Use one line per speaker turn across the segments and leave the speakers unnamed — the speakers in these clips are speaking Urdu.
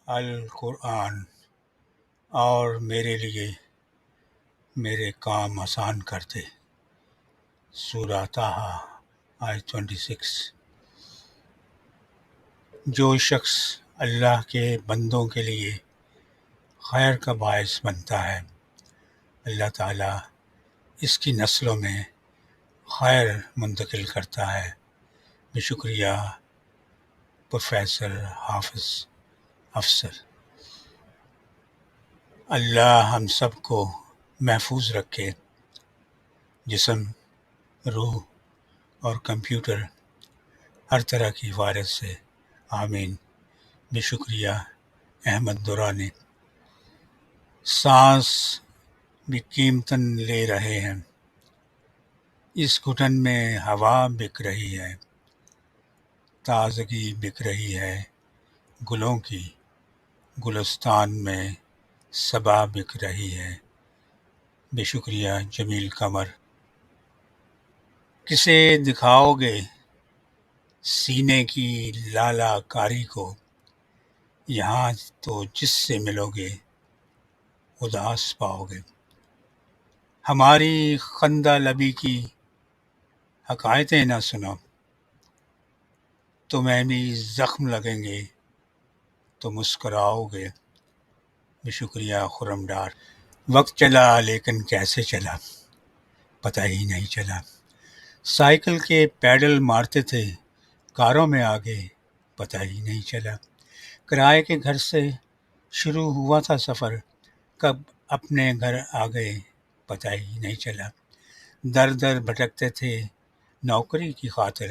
القرآن اور میرے لیے میرے کام آسان کر دے۔ سورہ طٰہٰ آیت 26۔ جو شخص اللہ کے بندوں کے لیے خیر کا باعث بنتا ہے، اللہ تعالیٰ اس کی نسلوں میں خیر منتقل کرتا ہے۔ بشکریہ پروفیسر حافظ افسر۔ اللہ ہم سب کو محفوظ رکھے، جسم، روح اور کمپیوٹر ہر طرح کی وائرس سے، آمین۔ بشکریہ احمد دورانی۔ سانس بھی قیمتاً لے رہے ہیں، اس گھٹن میں ہوا بک رہی ہے، تازگی بک رہی ہے گلوں کی، گلستان میں صبا بک رہی ہے۔ بشکریہ جمیل قمر۔ کسے دکھاؤ گے سینے کی لالہ کاری کو، یہاں تو جس سے ملو گے اداس پاؤ گے۔ ہماری خندہ لبی کی حکایتیں نہ سنو، تمہیں بھی زخم لگیں گے تو مسکراؤ گے۔ بشکریہ خرم ڈار۔ وقت چلا لیکن کیسے چلا پتہ ہی نہیں چلا، سائیکل کے پیڈل مارتے تھے کاروں میں آگے، پتہ ہی نہیں چلا، کرائے کے گھر سے شروع ہوا تھا سفر، کب اپنے گھر آ گئے پتہ ہی نہیں چلا، در در بھٹکتے تھے نوکری کی خاطر،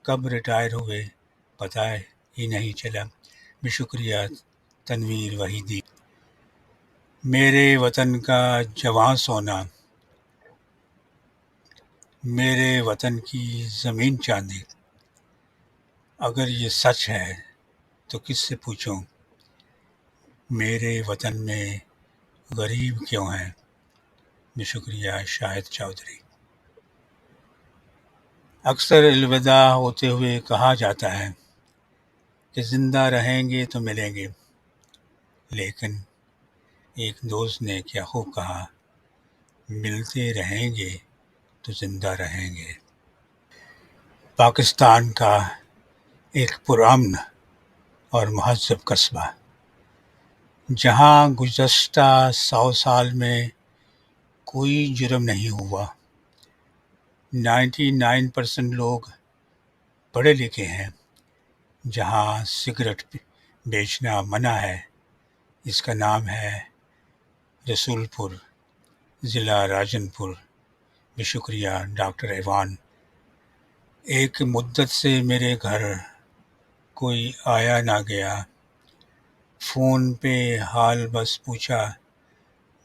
کب ریٹائر ہوئے پتہ ہی نہیں چلا۔ بشکریہ تنویر وحیدی۔ میرے وطن کا جواں سونا، میرے وطن کی زمین چاندی، اگر یہ سچ ہے تو کس سے پوچھوں، میرے وطن میں غریب کیوں ہیں۔ بشکریہ شاہد چودھری۔ اکثر الوداع ہوتے ہوئے کہا جاتا ہے کہ زندہ رہیں گے تو ملیں گے، لیکن ایک دوست نے کیا خوب کہا، ملتے رہیں گے تو زندہ رہیں گے۔ پاکستان کا ایک پرامن اور مہذب قصبہ، جہاں گزشتہ 100 سال میں کوئی جرم نہیں ہوا، 99% لوگ پڑھے لکھے ہیں، جہاں سگریٹ بیچنا منع ہے، اس کا نام ہے رسول پور، ضلع راجن پور۔ بشکریہ ڈاکٹر ایوان۔ ایک مدت سے میرے گھر کوئی آیا نہ گیا، فون پہ حال بس پوچھا،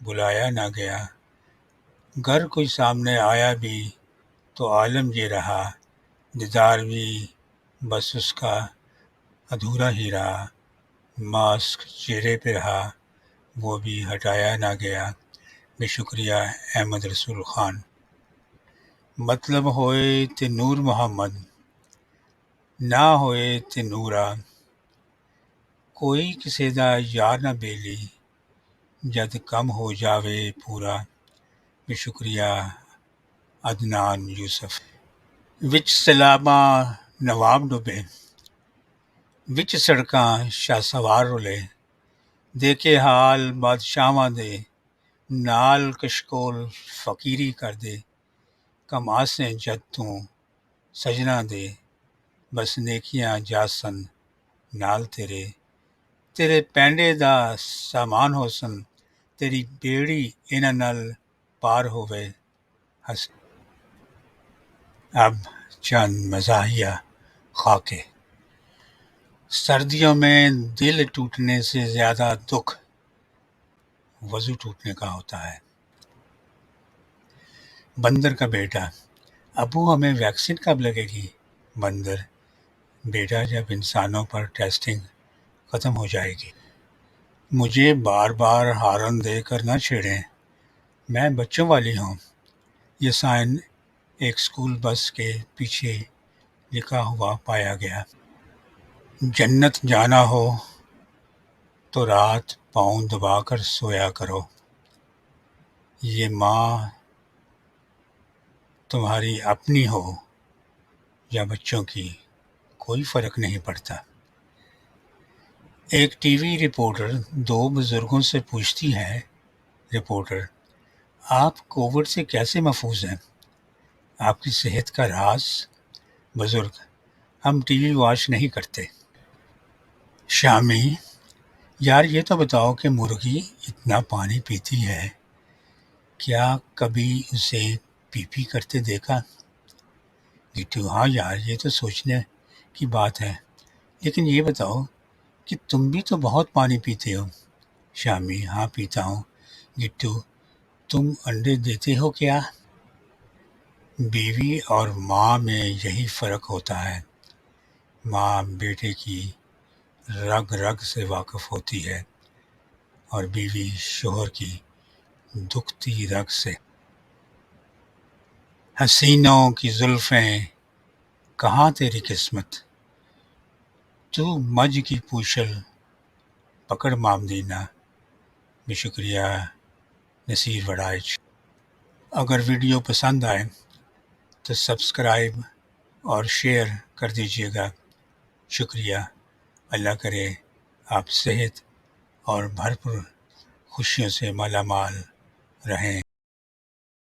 بلایا نہ گیا، گھر کوئی سامنے آیا بھی تو عالم یہ رہا، دیدار بھی بس اس کا ادھورا ہی رہا، ماسک چہرے پہ رہا وہ بھی ہٹایا نہ گیا۔ بشکریہ احمد رسول خان۔ مطلب ہوئے تے نور محمد، نہ ہوئے تے نورا، کوئی کسے دا یار نہ بیلی، جد کم ہو جاوے پورا۔ بشکریہ عدنان یوسف۔ وچ سیلاباں نواب ڈبے، وچ سڑکاں شاہ سوار رلے، دیکھے حال بادشاہاں دے، نال کشکول فقیری کر دے، کم آسیں جد تو سجنا دے، بس نیکیاں جاسن نال تیرے، تیرے پینڈے دا سامان ہوسن، تیری بیڑی انہاں نال پار ہووے ہس۔ اب چند مزاحیہ خاکے۔ سردیوں میں دل ٹوٹنے سے زیادہ دکھ وضو ٹوٹنے کا ہوتا ہے۔ بندر کا بیٹا، ابو ہمیں ویکسین کب لگے گی؟ بندر، بیٹا جب انسانوں پر ٹیسٹنگ ختم ہو جائے گی۔ مجھے بار بار ہارن دے کر نہ چھیڑیں، میں بچوں والی ہوں۔ یہ سائن ایک اسکول بس کے پیچھے لکھا ہوا پایا گیا۔ جنت جانا ہو تو رات پاؤں دبا کر سویا کرو، یہ ماں تمہاری اپنی ہو یا بچوں کی کوئی فرق نہیں پڑتا۔ ایک ٹی وی رپورٹر دو بزرگوں سے پوچھتی ہے، رپورٹر: آپ کووڈ سے کیسے محفوظ ہیں؟ آپ کی صحت کا راز؟ بزرگ: ہم ٹی وی واچ نہیں کرتے۔ شامی: یار یہ تو بتاؤ کہ مرغی اتنا پانی پیتی ہے، کیا کبھی اسے پی پی کرتے دیکھا؟ گٹو: ہاں یار یہ تو سوچنے کی بات ہے، لیکن یہ بتاؤ کہ تم بھی تو بہت پانی پیتے ہو۔ شامی: ہاں پیتا ہوں۔ گٹو: تم انڈے دیتے ہو کیا؟ بیوی اور ماں میں یہی فرق ہوتا ہے، ماں بیٹے کی رگ رگ سے واقف ہوتی ہے اور بیوی شوہر کی دکھتی رگ سے۔ حسینوں کی زلفیں کہاں تیری قسمت، تو مجھ کی پوچھل پکڑ مامدینہ۔ بشکریہ نصیر وڑائچ۔ اگر ویڈیو پسند آئے تو سبسکرائب اور شیئر کر دیجیے گا، شکریہ۔ اللہ کرے آپ صحت اور بھرپور خوشیوں سے مالا مال رہیں۔